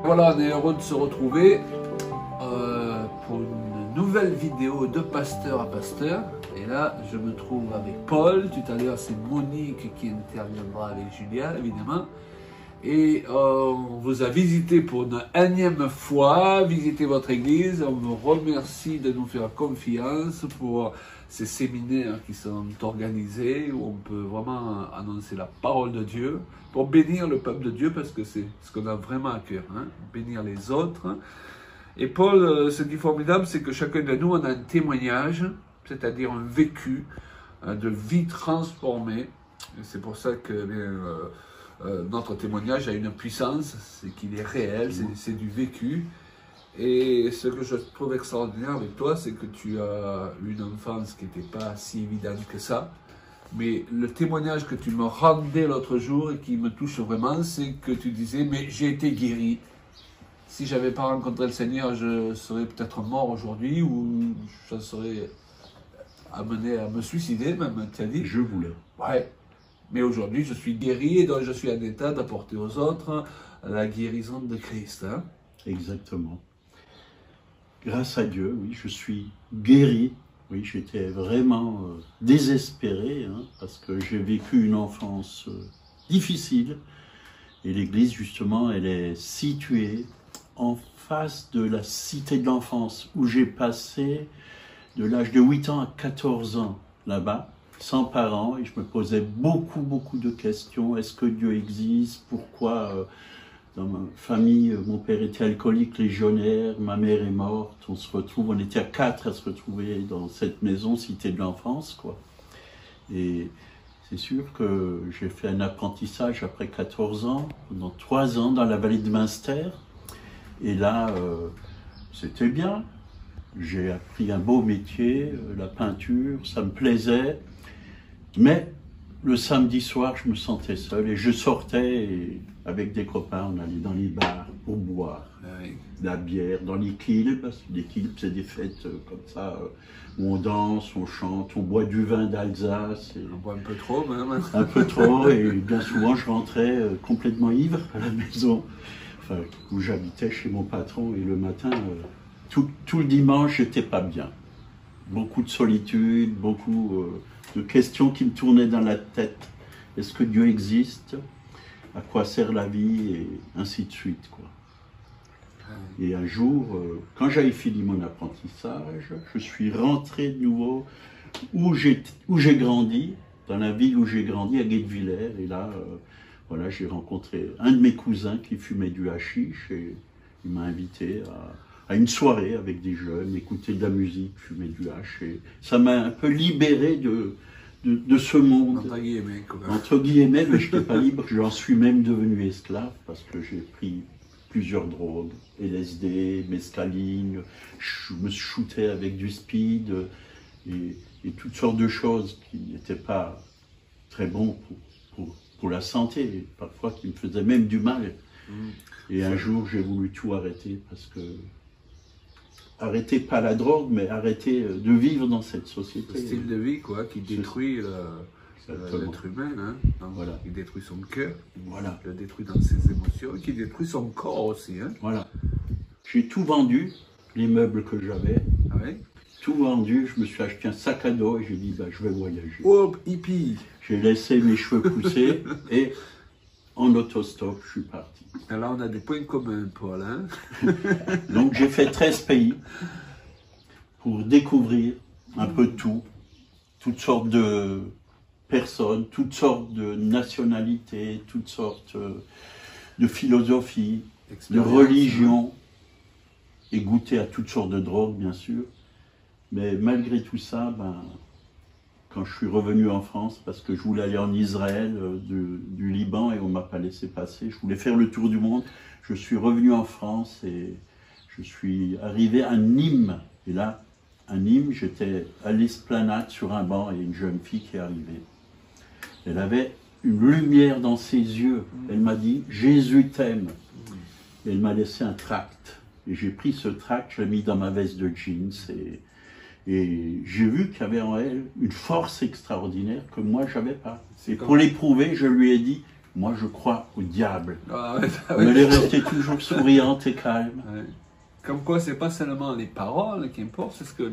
Voilà, on est heureux de se retrouver pour une nouvelle vidéo de pasteur à pasteur. Et là, je me trouve avec Paul. Tout à l'heure, c'est Monique qui interviendra avec Julien, évidemment. Et on vous a visité pour une énième fois, visiter votre église. On vous remercie de nous faire confiance pour ces séminaires qui sont organisés, où on peut vraiment annoncer la parole de Dieu, pour bénir le peuple de Dieu, parce que c'est ce qu'on a vraiment à cœur, hein, bénir les autres. Et Paul, ce qui est formidable, c'est que chacun de nous, on a un témoignage, c'est-à-dire un vécu de vie transformée. Et c'est pour ça que notre témoignage a une puissance, c'est qu'il est réel, c'est du vécu. Et ce que je trouve extraordinaire avec toi, c'est que tu as une enfance qui n'était pas si évidente que ça. Mais le témoignage que tu me rendais l'autre jour et qui me touche vraiment, c'est que tu disais, mais j'ai été guéri. Si je n'avais pas rencontré le Seigneur, je serais peut-être mort aujourd'hui ou je serais amené à me suicider, même, tu as dit. Je voulais. Ouais. Mais aujourd'hui, je suis guéri et donc je suis en état d'apporter aux autres la guérison de Christ. Hein? Exactement. Grâce à Dieu, oui, je suis guéri. Oui, j'étais vraiment désespéré, hein, parce que j'ai vécu une enfance difficile. Et l'église, justement, elle est située en face de la cité de l'enfance, où j'ai passé de l'âge de 8 ans à 14 ans là-bas, sans parents, et je me posais beaucoup de questions. Est-ce que Dieu existe? Pourquoi dans ma famille, mon père était alcoolique légionnaire, ma mère est morte, on se retrouve, on était à 4 à se retrouver dans cette maison, cité de l'enfance, quoi. Et c'est sûr que j'ai fait un apprentissage après 14 ans, pendant 3 ans dans la vallée de Münster, et là, c'était bien. J'ai appris un beau métier, la peinture, ça me plaisait. Mais le samedi soir, je me sentais seul et je sortais et avec des copains, on allait dans les bars pour boire de la bière, dans les kilbs. Les kilbs, c'est des fêtes comme ça où on danse, on chante, on boit du vin d'Alsace. On boit un peu trop même. Un peu trop, et bien souvent je rentrais complètement ivre à la maison, enfin, où j'habitais chez mon patron, et le matin, tout le dimanche, j'étais pas bien. Beaucoup de solitude, beaucoup de questions qui me tournaient dans la tête. Est-ce que Dieu existe? À quoi sert la vie? Et ainsi de suite, quoi. Et un jour, quand j'avais fini mon apprentissage, je suis rentré de nouveau où j'ai grandi, dans la ville où j'ai grandi, à Guebwiller. Et là, voilà, j'ai rencontré un de mes cousins qui fumait du hashish et il m'a invité à une soirée avec des jeunes, écouter de la musique, fumer du hash. Et ça m'a un peu libéré de ce monde. Entre guillemets, quoi. Entre guillemets, mais je n'étais pas libre. J'en suis même devenu esclave parce que j'ai pris plusieurs drogues, LSD, mescaline, je me shootais avec du speed et toutes sortes de choses qui n'étaient pas très bons pour la santé, et parfois qui me faisaient même du mal. Et un jour, j'ai voulu tout arrêter parce que arrêter pas la drogue, mais arrêter de vivre dans cette société. Ce style de vie, quoi, qui détruit l'être humain, hein. Donc, voilà. Il détruit son cœur, voilà. Il le détruit dans ses émotions, qui détruit son corps aussi, hein. Voilà. J'ai tout vendu, les meubles que j'avais, tout vendu, je me suis acheté un sac à dos et j'ai dit, bah, je vais voyager. Hop, hippie. J'ai laissé mes cheveux pousser et en autostop, je suis parti. Alors, on a des points communs, Paul, hein. Donc, j'ai fait 13 pays pour découvrir un peu de tout, toutes sortes de personnes, toutes sortes de nationalités, toutes sortes de philosophies, de religions, et goûter à toutes sortes de drogues, bien sûr. Mais malgré tout ça, ben, quand je suis revenu en France, parce que je voulais aller en Israël du Liban et on ne m'a pas laissé passer, je voulais faire le tour du monde, je suis revenu en France et je suis arrivé à Nîmes. Et là, à Nîmes, j'étais à l'esplanade sur un banc et une jeune fille qui est arrivée. Elle avait une lumière dans ses yeux. Elle m'a dit « Jésus t'aime ». Elle m'a laissé un tract. Et j'ai pris ce tract, je l'ai mis dans ma veste de jeans et j'ai vu qu'il y avait en elle une force extraordinaire que moi, je n'avais pas. Et pour l'éprouver, je lui ai dit, Moi, je crois au diable. Ah ouais, Mais elle est restée toujours souriante et calme. ouais. Comme quoi, c'est pas seulement les paroles qui importent, c'est ce que,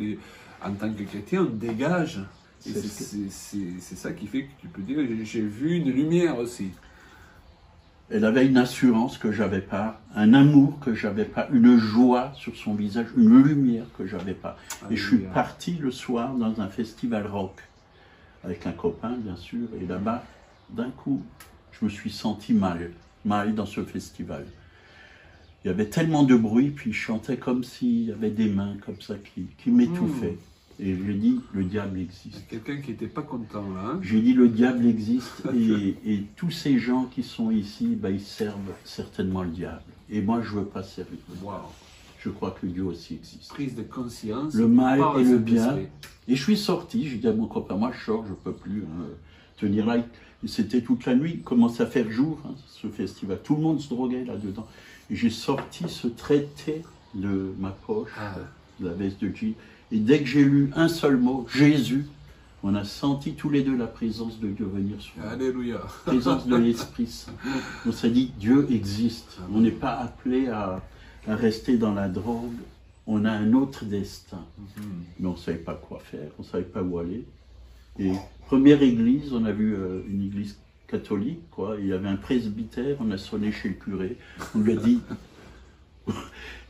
en tant que chrétien, on dégage. Et c'est ça qui fait que tu peux dire, j'ai vu une lumière aussi. Elle avait une assurance que j'avais pas, un amour que j'avais pas, une joie sur son visage, une lumière que j'avais pas. Et je suis parti le soir dans un festival rock, avec un copain bien sûr, et là-bas, d'un coup, je me suis senti mal dans ce festival. Il y avait tellement de bruit, puis je chantais comme s'il y avait des mains comme ça qui m'étouffaient. Et j'ai dit, le diable existe. Quelqu'un qui n'était pas content là. Hein? J'ai dit, le diable existe et tous ces gens qui sont ici, ben, ils servent certainement le diable. Et moi, je ne veux pas servir le diable. Je crois que Dieu aussi existe. Prise de conscience. Le mal et le bien. Et je suis sorti, j'ai dit à mon copain, moi je sors, je ne peux plus tenir là. C'était toute la nuit, il commençait à faire jour, hein, ce festival. Tout le monde se droguait là-dedans. Et j'ai sorti ce traité de ma poche, de la veste de jean. Et dès que j'ai lu un seul mot, Jésus, on a senti tous les deux la présence de Dieu venir sur nous. Alléluia. La présence de l'Esprit Saint. On s'est dit, Dieu existe. On n'est pas appelé à rester dans la drogue. On a un autre destin. Mais on ne savait pas quoi faire, on ne savait pas où aller. Et première église, on a vu une église catholique, quoi. Il y avait un presbytère, on a sonné chez le curé. On lui a dit...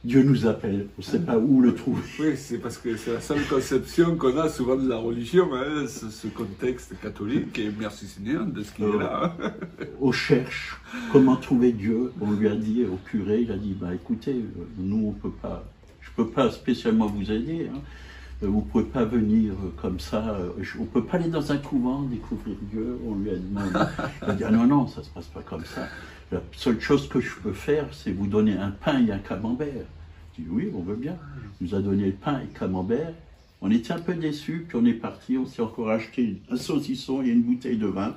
Dieu nous appelle, on ne sait pas où le trouver. Oui, c'est parce que c'est la seule conception qu'on a souvent de la religion, hein, ce contexte catholique, et merci Seigneur de ce qu'il est là. On cherche comment trouver Dieu. On lui a dit, au curé, il a dit, bah, écoutez, nous on peut pas, je ne peux pas spécialement vous aider, hein. Vous ne pouvez pas venir comme ça, on ne peut pas aller dans un couvent découvrir Dieu. On lui a demandé, il a dit, ah non, non, ça ne se passe pas comme ça. La seule chose que je peux faire, c'est vous donner un pain et un camembert. Je dis, oui, on veut bien. Il nous a donné le pain et le camembert. On était un peu déçus, puis on est parti, on s'est encore acheté un saucisson et une bouteille de vin.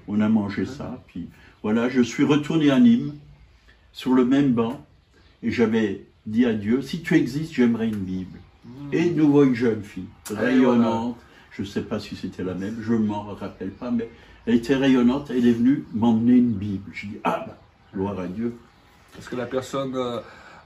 On a mangé ça, puis voilà, je suis retourné à Nîmes, sur le même banc, et j'avais dit à Dieu, si tu existes, j'aimerais une Bible. Et nous voyons une jeune fille, rayonnante, je ne sais pas si c'était la même, je ne m'en rappelle pas, mais elle était rayonnante, elle est venue m'emmener une Bible. Je dis, ah, bah, gloire à Dieu. Parce que la personne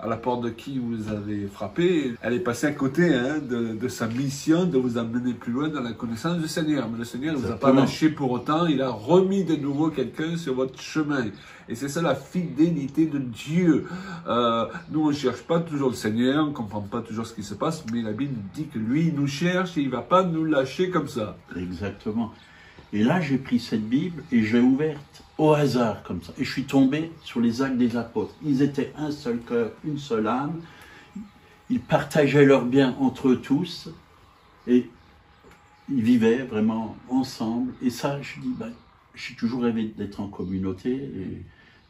à la porte de qui vous avez frappé, elle est passée à côté hein, de sa mission de vous amener plus loin dans la connaissance du Seigneur. Mais le Seigneur ne vous a pas lâché pour autant, il a remis de nouveau quelqu'un sur votre chemin. Et c'est ça la fidélité de Dieu. Nous, on ne cherche pas toujours le Seigneur, on ne comprend pas toujours ce qui se passe, mais la Bible dit que lui, il nous cherche et il ne va pas nous lâcher comme ça. Exactement. Et là, j'ai pris cette Bible et je l'ai ouverte au hasard, comme ça. Et je suis tombé sur les actes des apôtres. Ils étaient un seul cœur, une seule âme. Ils partageaient leurs biens entre eux tous. Et ils vivaient vraiment ensemble. Et ça, je dis, ben, j'ai toujours rêvé d'être en communauté.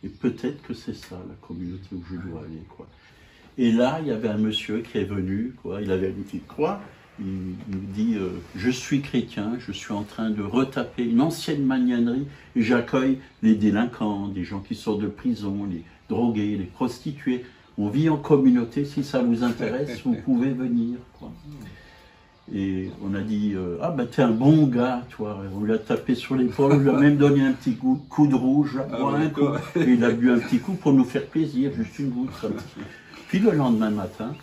Et peut-être que c'est ça, la communauté où je dois aller, quoi. Et là, il y avait un monsieur qui est venu, quoi. Il avait une petite croix. Il nous dit, je suis chrétien, je suis en train de retaper une ancienne magnanerie et j'accueille les délinquants, des gens qui sortent de prison, les drogués, les prostituées. On vit en communauté, si ça vous intéresse, vous pouvez venir, quoi. Et on a dit, ah ben t'es un bon gars, toi. On lui a tapé sur l'épaule, on lui a même donné un petit coup de rouge, là, un coup. Et il a bu un petit coup pour nous faire plaisir, juste une goutte. Comme ça. Puis le lendemain matin,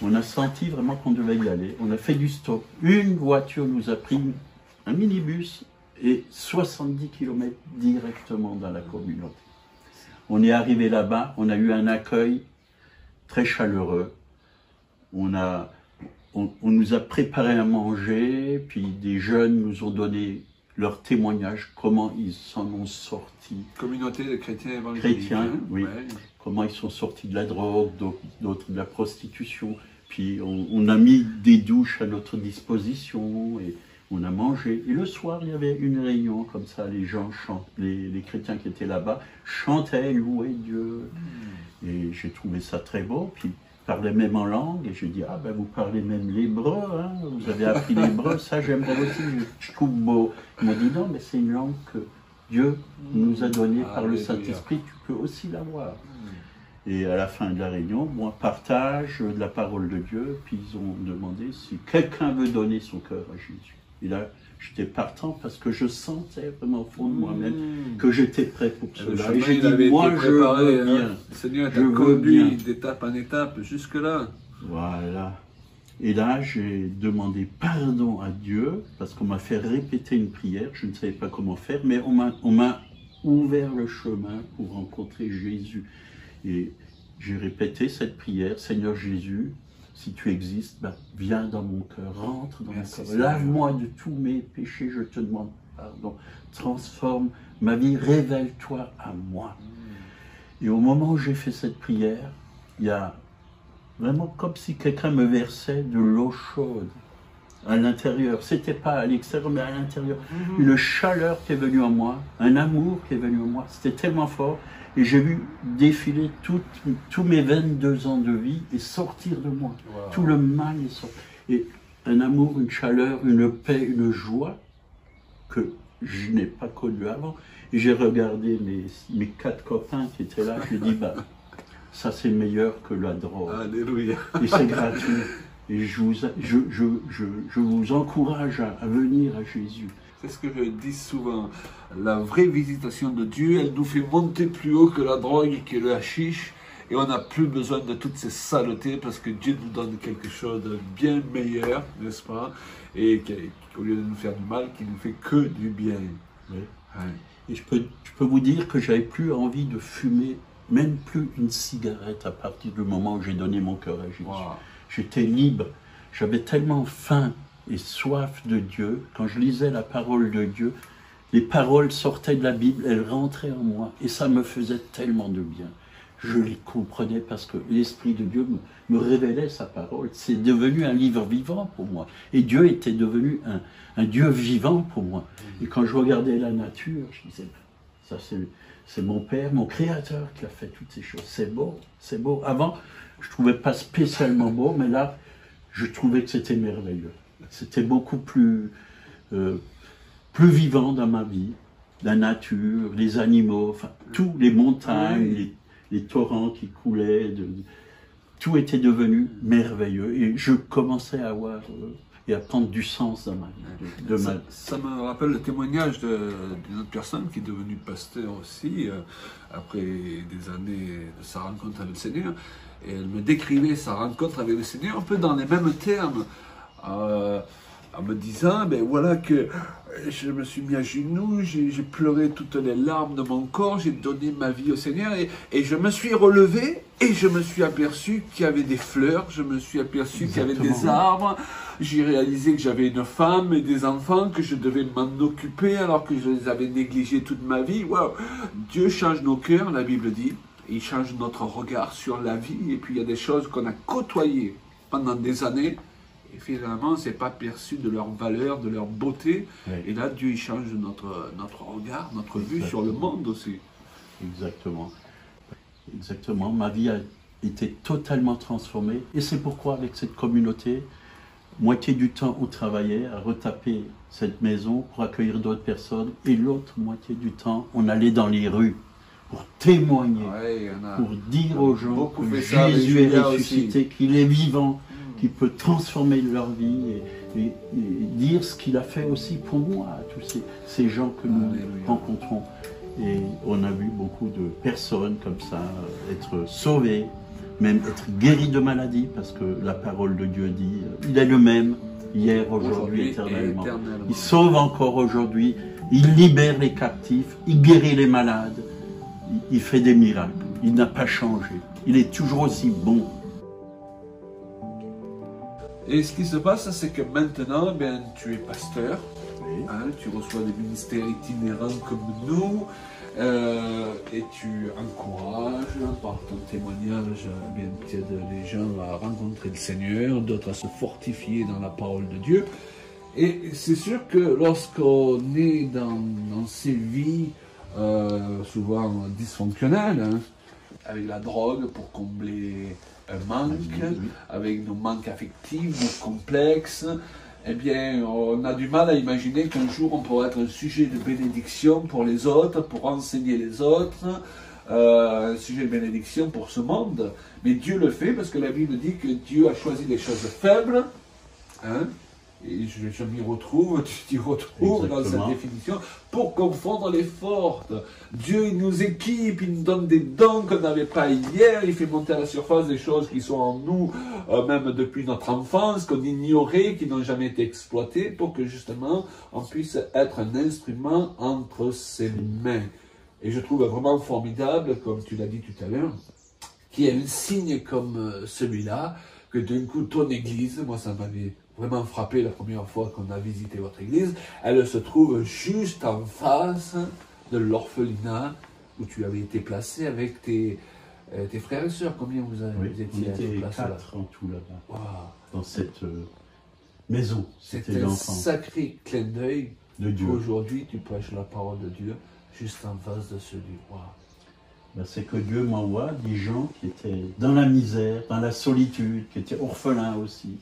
on a senti vraiment qu'on devait y aller. On a fait du stop. Une voiture nous a pris, un minibus, et 70 km directement dans la communauté. On est arrivé là-bas, on a eu un accueil très chaleureux. On nous a préparé à manger, puis des jeunes nous ont donné leur témoignage, comment ils s'en ont sortis. Communauté de chrétiens évangéliques. Chrétiens, oui. Ouais. Comment ils sont sortis de la drogue, d'autres de la prostitution. Puis on a mis des douches à notre disposition et on a mangé. Et le soir, il y avait une réunion comme ça, les gens chantent, les chrétiens qui étaient là-bas chantaient, louaient Dieu. Et j'ai trouvé ça très beau. Puis ils parlaient même en langue. Et je dis, ah ben vous parlez même l'hébreu, hein, vous avez appris l'hébreu, ça j'aimerais aussi, je trouve beau. Ils m'ont dit, non, mais c'est une langue que Dieu nous a donnée par le Saint-Esprit, tu peux aussi l'avoir. Et à la fin de la réunion, moi, partage de la parole de Dieu, puis ils ont demandé si quelqu'un veut donner son cœur à Jésus. Et là, j'étais partant parce que je sentais vraiment au fond de moi-même que j'étais prêt pour Le cela. chemin, Et j'ai il dit, avait moi été je préparé, veux bien. hein. Le Seigneur Je t'a veux conduit bien. d'étape en étape jusque-là. Voilà. Et là, j'ai demandé pardon à Dieu parce qu'on m'a fait répéter une prière. Je ne savais pas comment faire, mais on m'a ouvert le chemin pour rencontrer Jésus. Et j'ai répété cette prière, Seigneur Jésus, si tu existes, ben, viens dans mon cœur, rentre dans mon cœur, lave-moi de tous mes péchés, je te demande pardon, transforme ma vie, révèle-toi à moi. Et au moment où j'ai fait cette prière, il y a vraiment comme si quelqu'un me versait de l'eau chaude à l'intérieur. C'était pas à l'extérieur, mais à l'intérieur. Une chaleur qui est venue en moi, un amour qui est venu en moi. C'était tellement fort. Et j'ai vu défiler tous mes 22 ans de vie et sortir de moi. Wow. Tout le mal est sorti. Et un amour, une chaleur, une paix, une joie que je n'ai pas connue avant. Et j'ai regardé mes 4 copains qui étaient là. J'ai dit, bah, ça c'est meilleur que la drogue. Alléluia. Et c'est gratuit. Et je vous encourage à venir à Jésus. C'est ce que je dis souvent. La vraie visitation de Dieu, elle nous fait monter plus haut que la drogue et que le hashish. Et on n'a plus besoin de toutes ces saletés parce que Dieu nous donne quelque chose de bien meilleur, n'est-ce pas? Et qu'au lieu de nous faire du mal, qui ne fait que du bien. Oui. Ouais. Et je peux vous dire que j'avais plus envie de fumer, même plus une cigarette à partir du moment où j'ai donné mon cœur à Jésus. Wow. J'étais libre. J'avais tellement faim et soif de Dieu. Quand je lisais la parole de Dieu, les paroles sortaient de la Bible, elles rentraient en moi. Et ça me faisait tellement de bien. Je les comprenais parce que l'Esprit de Dieu me révélait sa parole. C'est devenu un livre vivant pour moi. Et Dieu était devenu un Dieu vivant pour moi. Et quand je regardais la nature, je disais, ça c'est mon Père, mon Créateur qui a fait toutes ces choses. C'est beau, c'est beau. Avant, je ne trouvais pas spécialement beau, mais là, je trouvais que c'était merveilleux. C'était beaucoup plus vivant dans ma vie. La nature, les animaux, enfin, tous les montagnes, les torrents qui coulaient, tout était devenu merveilleux. Et je commençais à avoir et à prendre du sens dans ma vie. Ça me rappelle le témoignage d'une autre personne qui est devenue pasteur aussi, après des années de sa rencontre avec le Seigneur. Et elle me décrivait sa rencontre avec le Seigneur un peu dans les mêmes termes. En me disant, ben voilà que je me suis mis à genoux, j'ai pleuré toutes les larmes de mon corps, j'ai donné ma vie au Seigneur et je me suis relevé et je me suis aperçu qu'il y avait des fleurs, je me suis aperçu qu'il y avait des arbres, j'ai réalisé que j'avais une femme et des enfants, que je devais m'en occuper alors que je les avais négligés toute ma vie. Waouh! Dieu change nos cœurs, la Bible dit, il change notre regard sur la vie et puis il y a des choses qu'on a côtoyées pendant des années. Et finalement, ce n'est pas perçu de leur valeur, de leur beauté. Oui. Et là, Dieu il change notre regard, notre vue sur le monde aussi. Exactement. Exactement. Ma vie a été totalement transformée. Et c'est pourquoi, avec cette communauté, moitié du temps, on travaillait à retaper cette maison pour accueillir d'autres personnes. Et l'autre moitié du temps, on allait dans les rues pour témoigner, pour dire aux gens que Jésus est ressuscité, qu'il est vivant, qui peut transformer leur vie et dire ce qu'il a fait aussi pour moi, à tous ces gens que nous rencontrons. Et on a vu beaucoup de personnes comme ça être sauvées, même être guéries de maladies, parce que la parole de Dieu dit, il est le même, hier, aujourd'hui, éternellement. Il sauve encore aujourd'hui, il libère les captifs, il guérit les malades, il fait des miracles, il n'a pas changé, il est toujours aussi bon. Et ce qui se passe, c'est que maintenant, ben, tu es pasteur, oui. Hein, tu reçois des ministères itinérants comme nous, et tu encourages par ton témoignage, bien, tu aides les gens à rencontrer le Seigneur, d'autres à se fortifier dans la parole de Dieu. Et c'est sûr que lorsqu'on est dans ces vies souvent dysfonctionnelles, hein, avec la drogue pour combler un manque, avec nos manques affectifs, nos complexes, eh bien, on a du mal à imaginer qu'un jour on pourra être un sujet de bénédiction pour les autres, pour enseigner les autres, un sujet de bénédiction pour ce monde. Mais Dieu le fait parce que la Bible dit que Dieu a choisi les choses faibles, hein, et je m'y retrouve, tu t'y retrouves dans cette définition, pour confondre les fortes. Dieu, il nous équipe, il nous donne des dons qu'on n'avait pas hier, il fait monter à la surface des choses qui sont en nous, même depuis notre enfance, qu'on ignorait, qui n'ont jamais été exploitées, pour que justement, on puisse être un instrument entre ses mains. Et je trouve vraiment formidable, comme tu l'as dit tout à l'heure, qu'il y ait un signe comme celui-là, que d'un coup, ton église, moi ça m'avait vraiment frappé la première fois qu'on a visité votre église, elle se trouve juste en face de l'orphelinat où tu avais été placé avec tes frères et sœurs. Combien vous étiez placés? 4 en tout là-bas, wow. Dans cette maison. C'était un sacré clin d'œil de Dieu. Aujourd'hui, tu prêches la parole de Dieu juste en face de ce lieu. Wow. Ben, c'est que Dieu m'envoie des gens qui étaient dans la misère, dans la solitude, qui étaient orphelins aussi,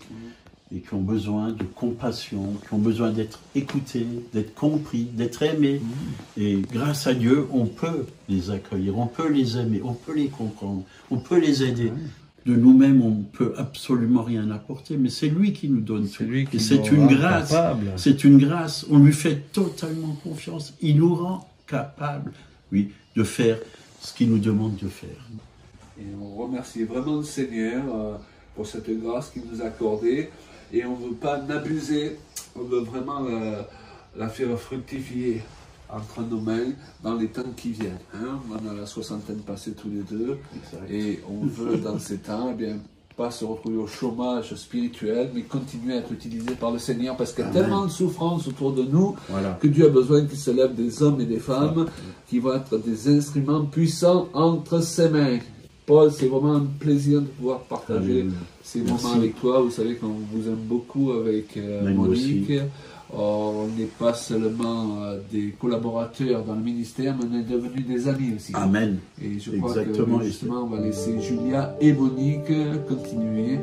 et qui ont besoin de compassion, qui ont besoin d'être écoutés, d'être compris, d'être aimés. Et grâce à Dieu, on peut les accueillir, on peut les aimer, on peut les comprendre, on peut les aider. De nous-mêmes, on ne peut absolument rien apporter, mais c'est lui qui nous donne tout. Et c'est une grâce. C'est une grâce. On lui fait totalement confiance. Il nous rend capables, oui, de faire ce qu'il nous demande de faire. Et on remercie vraiment le Seigneur pour cette grâce qu'il nous a accordée. Et on ne veut pas l'abuser, on veut vraiment la faire fructifier entre nos mains dans les temps qui viennent. Hein? On a la soixantaine passée tous les deux. Exact. Et on veut dans ces temps, eh bien, pas se retrouver au chômage spirituel, mais continuer à être utilisé par le Seigneur, parce qu'il y a tellement de souffrance autour de nous, que Dieu a besoin qu'il se lève des hommes et des femmes qui vont être des instruments puissants entre ses mains. Paul, c'est vraiment un plaisir de pouvoir partager ces moments avec toi. Vous savez qu'on vous aime beaucoup avec Monique. On n'est pas seulement des collaborateurs dans le ministère, mais on est devenus des amis aussi. Amen. Et je crois que justement, on va laisser Julia et Monique continuer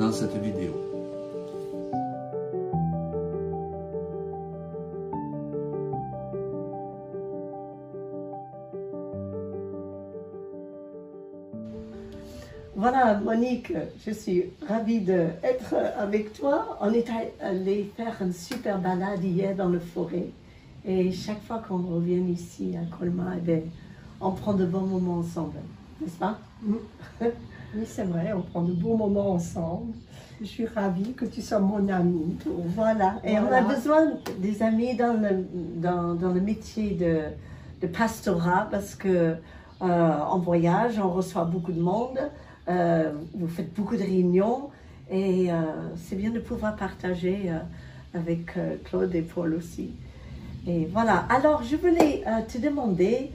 dans cette vidéo. Voilà, Monique, je suis ravie d'être avec toi. On est allé faire une super balade hier dans la forêt. Et chaque fois qu'on revient ici à Colmar, on prend de bons moments ensemble, n'est-ce pas? Oui, c'est vrai, on prend de bons moments ensemble. Je suis ravie que tu sois mon amie. Voilà, et on a besoin des amis dans le métier de pastorat, parce que en voyage, on reçoit beaucoup de monde. Vous faites beaucoup de réunions et c'est bien de pouvoir partager avec Claude et Paul aussi. Et voilà, alors je voulais te demander,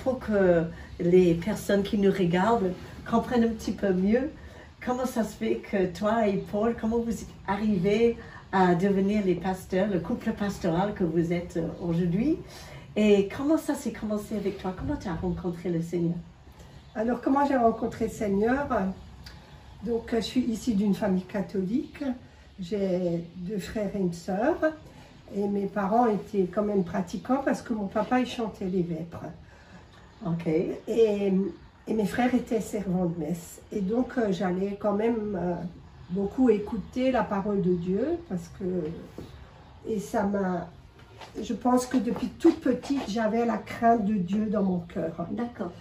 pour que les personnes qui nous regardent comprennent un petit peu mieux, comment ça se fait que toi et Paul, comment vous arrivez à devenir les pasteurs, le couple pastoral que vous êtes aujourd'hui, et comment ça s'est commencé avec toi, comment tu as rencontré le Seigneur? Alors, comment j'ai rencontré le Seigneur? Donc, je suis issue d'une famille catholique. J'ai 2 frères et une sœur. Et mes parents étaient quand même pratiquants parce que mon papa, il chantait les vêpres. Ok. Et mes frères étaient servants de messe. Et donc, j'allais quand même beaucoup écouter la parole de Dieu parce que... Et ça m'a... Je pense que depuis toute petite, j'avais la crainte de Dieu dans mon cœur. D'accord.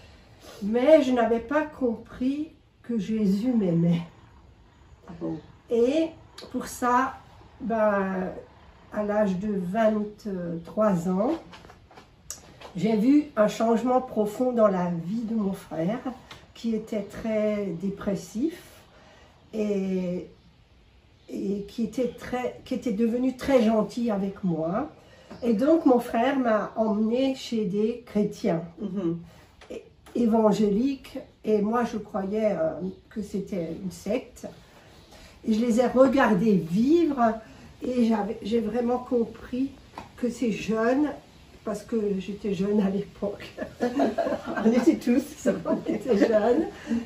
Mais je n'avais pas compris que Jésus m'aimait. Et pour ça, à l'âge de 23 ans, j'ai vu un changement profond dans la vie de mon frère, qui était très dépressif et qui était devenu très gentil avec moi. Et donc mon frère m'a emmené chez des chrétiens. Évangéliques, et moi je croyais que c'était une secte, et je les ai regardés vivre, et j'ai vraiment compris que ces jeunes, parce que j'étais jeune à l'époque, on était tous, on était jeunes,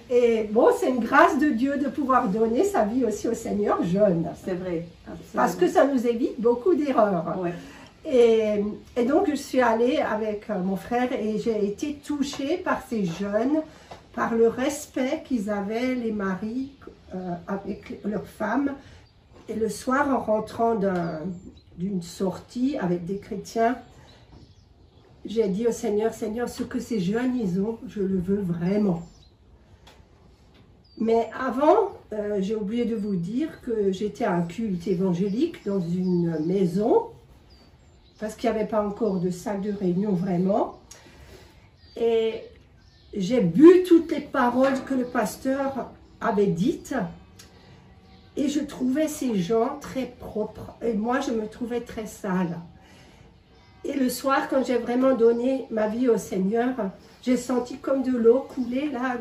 et bon, c'est une grâce de Dieu de pouvoir donner sa vie aussi au Seigneur jeune. C'est vrai. Absolument. Parce que ça nous évite beaucoup d'erreurs. Ouais. Et donc, je suis allée avec mon frère et j'ai été touchée par ces jeunes, par le respect qu'ils avaient, les maris, avec leurs femmes. Et le soir, en rentrant d'une sortie avec des chrétiens, j'ai dit au Seigneur, Seigneur, ce que ces jeunes, ils ont, je le veux vraiment. Mais avant, j'ai oublié de vous dire que j'étais à un culte évangélique dans une maison, parce qu'il n'y avait pas encore de salle de réunion vraiment. Et j'ai bu toutes les paroles que le pasteur avait dites. Et je trouvais ces gens très propres. Et moi, je me trouvais très sale. Et le soir, quand j'ai vraiment donné ma vie au Seigneur, j'ai senti comme de l'eau couler là.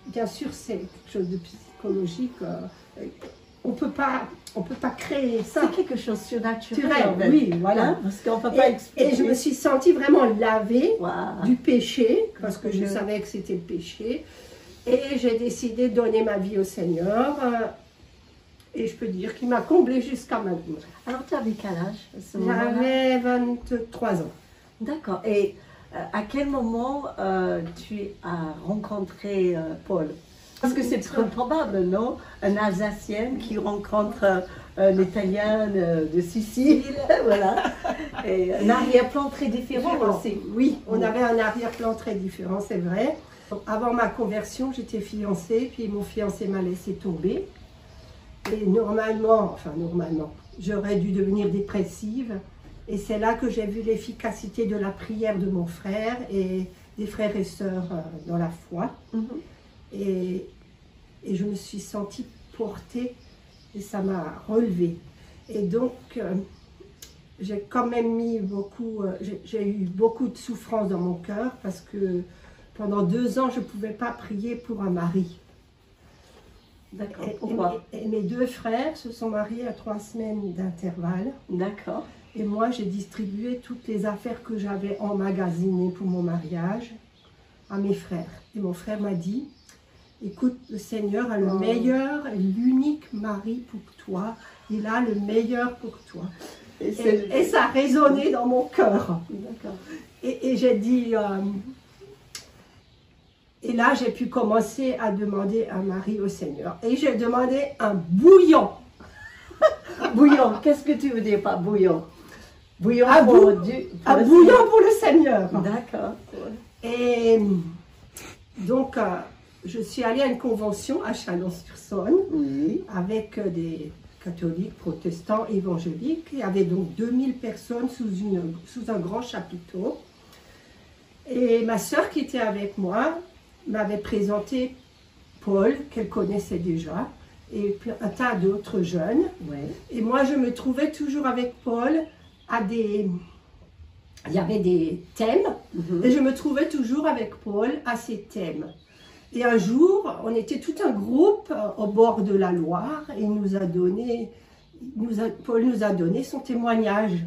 Bien sûr, c'est quelque chose de psychologique. On ne peut pas créer ça. C'est quelque chose de surnaturel. En fait. Oui, voilà. Hein? Parce qu'on ne peut pas expliquer. Et je me suis sentie vraiment lavée Wow. du péché, parce que je savais que c'était le péché. Et j'ai décidé de donner ma vie au Seigneur. Et je peux dire qu'il m'a comblée jusqu'à maintenant. Alors, tu avais quel âge à ce moment-là? J'avais 23 ans. D'accord. Et à quel moment tu as rencontré Paul? Parce que c'est très probable, non? Un Alsacien qui rencontre un Italien de Sicile, voilà. Et un arrière-plan très différent aussi. Oui, on avait un arrière-plan très différent, c'est vrai. Avant ma conversion, j'étais fiancée, puis mon fiancé m'a laissé tomber. Et normalement, j'aurais dû devenir dépressive. Et c'est là que j'ai vu l'efficacité de la prière de mon frère et des frères et sœurs dans la foi. Et je me suis sentie portée et ça m'a relevée. Et donc, j'ai quand même mis beaucoup, j'ai eu beaucoup de souffrance dans mon cœur parce que pendant 2 ans, je ne pouvais pas prier pour un mari. D'accord. Pourquoi? Et mes 2 frères se sont mariés à 3 semaines d'intervalle. D'accord. Et moi, j'ai distribué toutes les affaires que j'avais emmagasinées pour mon mariage à mes frères. Et mon frère m'a dit, écoute, le Seigneur a le meilleur, l'unique mari pour toi. Il a le meilleur pour toi. Et ça a résonné dans mon cœur. D'accord. Et j'ai dit... et là, j'ai pu commencer à demander un mari au Seigneur. Et j'ai demandé un bouillon. Bouillon, qu'est-ce que tu veux dire par bouillon? Bouillon Un pour Dieu. Un bouillon pour le Seigneur. D'accord. Et donc, je suis allée à une convention à Chalon-sur-Saône Oui. avec des catholiques, protestants, évangéliques. Il y avait donc 2000 personnes sous un grand chapiteau. Et ma sœur qui était avec moi m'avait présenté Paul, qu'elle connaissait déjà, et un tas d'autres jeunes. Ouais. Et moi, je me trouvais toujours avec Paul il y avait des thèmes, et je me trouvais toujours avec Paul à ces thèmes. Et un jour, on était tout un groupe au bord de la Loire, et Paul nous a donné son témoignage.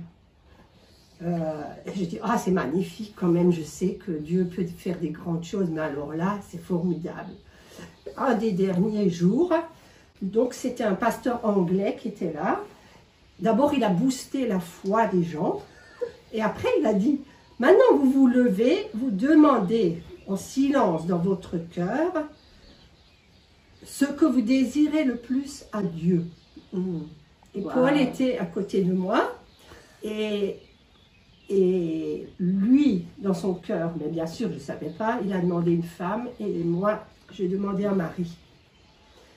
Je dis, ah, c'est magnifique quand même, je sais que Dieu peut faire des grandes choses, mais alors là, c'est formidable. Un des derniers jours, donc c'était un pasteur anglais qui était là. D'abord, il a boosté la foi des gens, et après, il a dit, maintenant vous vous levez, vous demandez en silence dans votre cœur ce que vous désirez le plus à Dieu. Et Wow. Paul était à côté de moi, et lui, dans son cœur, mais bien sûr, je ne savais pas, il a demandé une femme, et moi, j'ai demandé un mari.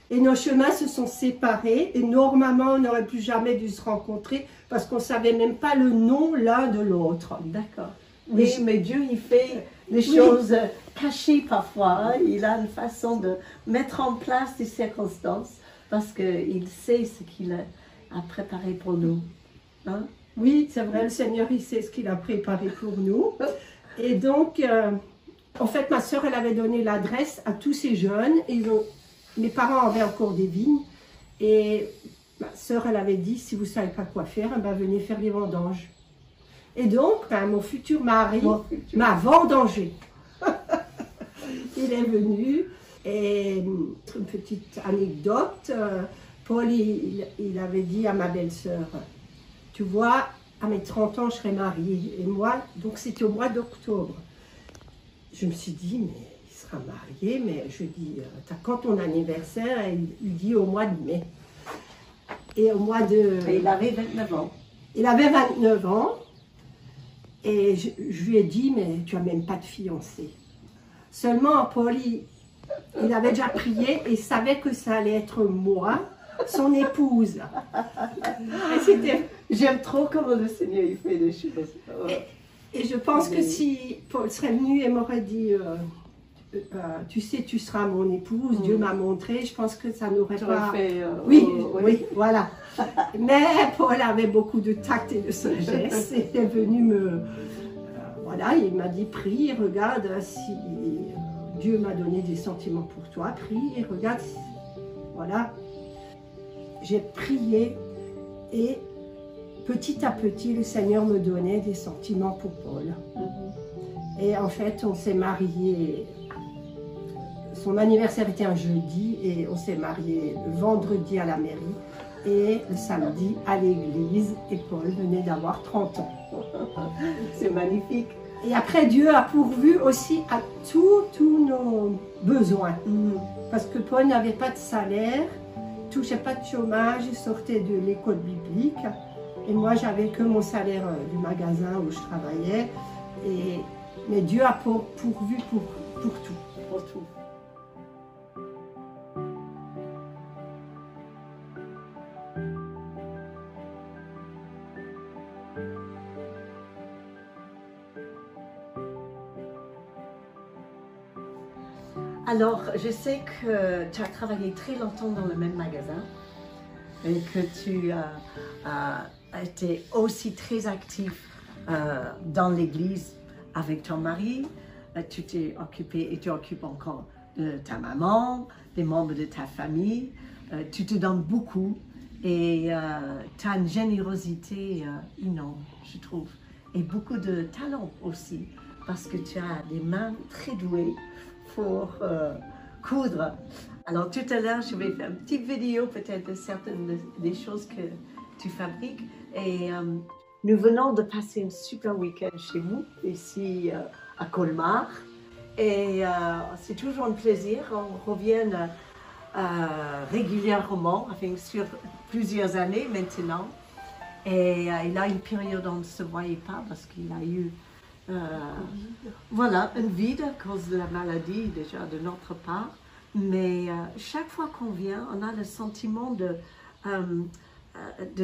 Et nos chemins se sont séparés, et normalement, on n'aurait plus jamais dû se rencontrer, parce qu'on ne savait même pas le nom l'un de l'autre. D'accord. Oui, mais Dieu, il fait des choses cachées parfois. Hein. Il a une façon de mettre en place des circonstances, parce qu'il sait ce qu'il a préparé pour nous. Hein? Oui, c'est vrai, le Seigneur, il sait ce qu'il a préparé pour nous. Et donc, en fait, ma soeur, elle avait donné l'adresse à tous ces jeunes. Mes parents avaient encore des vignes. Et ma soeur, elle avait dit, si vous ne savez pas quoi faire, ben, venez faire les vendanges. Et donc, ben, mon futur mari m'a vendangé. Il est venu. Et une petite anecdote, Paul, il avait dit à ma belle-sœur, tu vois, à mes 30 ans, je serai mariée. Et moi, donc c'était au mois d'octobre. Je me suis dit, mais il sera marié. Mais je dis, t'as quand ton anniversaire? Et il dit au mois de mai. Et au mois de... Et il avait 29 ans. Il avait 29 ans. Et je lui ai dit, mais tu n'as même pas de fiancé. Seulement, Paul, il avait déjà prié et savait que ça allait être moi, son épouse. J'aime trop comment le Seigneur il fait des choses. Et je pense que si Paul serait venu et m'aurait dit, tu sais, tu seras mon épouse, Dieu m'a montré, je pense que ça n'aurait pas... Fait, oui, voilà. Mais Paul avait beaucoup de tact et de sagesse. Il est venu me... voilà, il m'a dit, prie, regarde si Dieu m'a donné des sentiments pour toi, prie, regarde. Voilà. J'ai prié et petit à petit, le Seigneur me donnait des sentiments pour Paul. Et en fait, on s'est mariés. Son anniversaire était un jeudi et on s'est mariés le vendredi à la mairie et le samedi à l'église. Et Paul venait d'avoir 30 ans. C'est magnifique. Et après, Dieu a pourvu aussi à tous nos besoins. Parce que Paul n'avait pas de salaire, touchait pas de chômage, il sortait de l'école biblique. Et moi, j'avais que mon salaire du magasin où je travaillais. Mais Dieu a pourvu pour tout. Pour tout. Alors, je sais que tu as travaillé très longtemps dans le même magasin et que tu as été aussi très actif dans l'église avec ton mari. Tu t'es occupé et tu occupes encore de ta maman, des membres de ta famille. Tu te donnes beaucoup et tu as une générosité énorme, je trouve. Et beaucoup de talent aussi, parce que tu as des mains très douées pour coudre. Alors tout à l'heure, je vais faire une petite vidéo peut-être de certaines des choses que tu fabriques. Et nous venons de passer un super week-end chez vous, ici à Colmar. Et c'est toujours un plaisir. On revient régulièrement, enfin, sur plusieurs années maintenant. Et il a une période où on ne se voyait pas parce qu'il a eu voilà, un vide à cause de la maladie déjà de notre part. Mais chaque fois qu'on vient, on a le sentiment de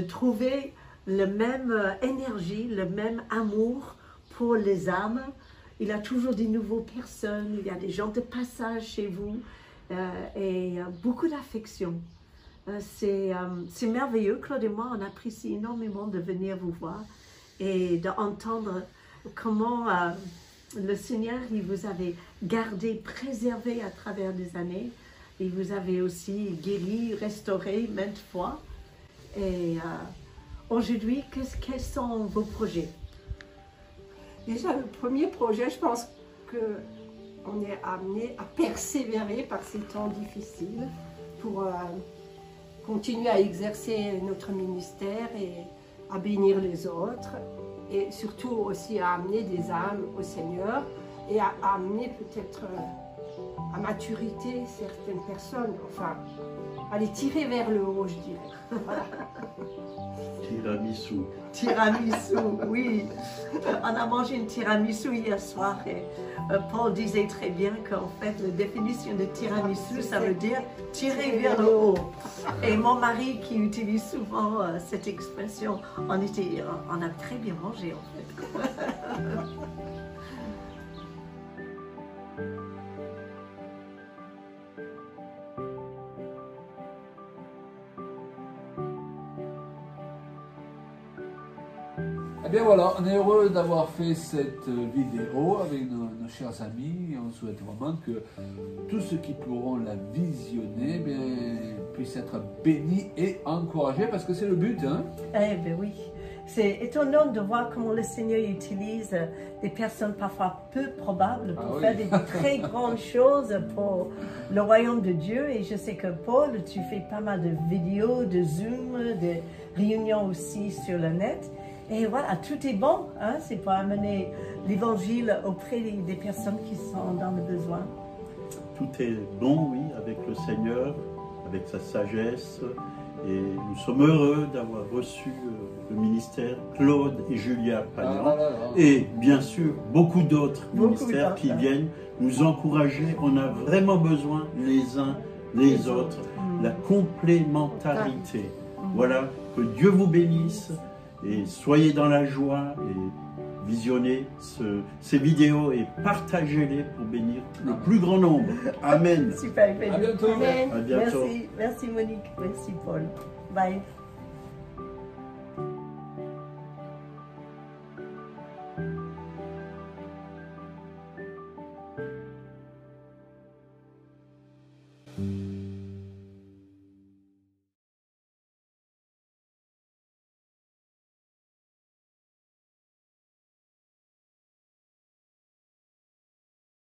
trouver la même énergie, le même amour pour les âmes. Il y a toujours des nouvelles personnes, il y a des gens de passage chez vous et beaucoup d'affection. C'est merveilleux. Claude et moi, on apprécie énormément de venir vous voir et d'entendre comment le Seigneur, il vous avait gardé, préservé à travers des années. Il vous avait aussi guéri, restauré maintes fois. Et aujourd'hui, quels sont vos projets? Déjà, le premier projet, je pense qu'on est amené à persévérer par ces temps difficiles pour continuer à exercer notre ministère et à bénir les autres. Et surtout aussi à amener des âmes au Seigneur et à amener peut-être à maturité certaines personnes, enfin, à les tirer vers le haut, je dirais. Voilà. Tiramisu. Tiramisu, oui. On a mangé une tiramisu hier soir et Paul disait très bien qu'en fait, la définition de tiramisu, ça veut dire tirer vers le haut. Et mon mari qui utilise souvent cette expression, on a très bien mangé en fait. Eh bien voilà, on est heureux d'avoir fait cette vidéo avec nos chers amis. On souhaite vraiment que tous ceux qui pourront la visionner puissent être bénis et encouragés parce que c'est le but. Hein? Eh bien oui, c'est étonnant de voir comment le Seigneur utilise des personnes parfois peu probables pour faire des très grandes choses pour le royaume de Dieu. Et je sais que Paul, tu fais pas mal de vidéos, de Zoom, de réunions aussi sur le net. Et voilà, tout est bon, hein? C'est pour amener l'évangile auprès des personnes qui sont dans le besoin. Tout est bon, oui, avec le Seigneur, avec sa sagesse, Et nous sommes heureux d'avoir reçu le ministère Claude et Julia Pagnan. Et bien sûr, beaucoup d'autres ministères qui viennent nous encourager. On a vraiment besoin les uns les autres. La complémentarité. Voilà, que Dieu vous bénisse et soyez dans la joie et visionnez ces vidéos et partagez-les pour bénir le plus grand nombre. Amen. Super, À bientôt. Amen. À bientôt. Merci Monique, merci Paul. Bye.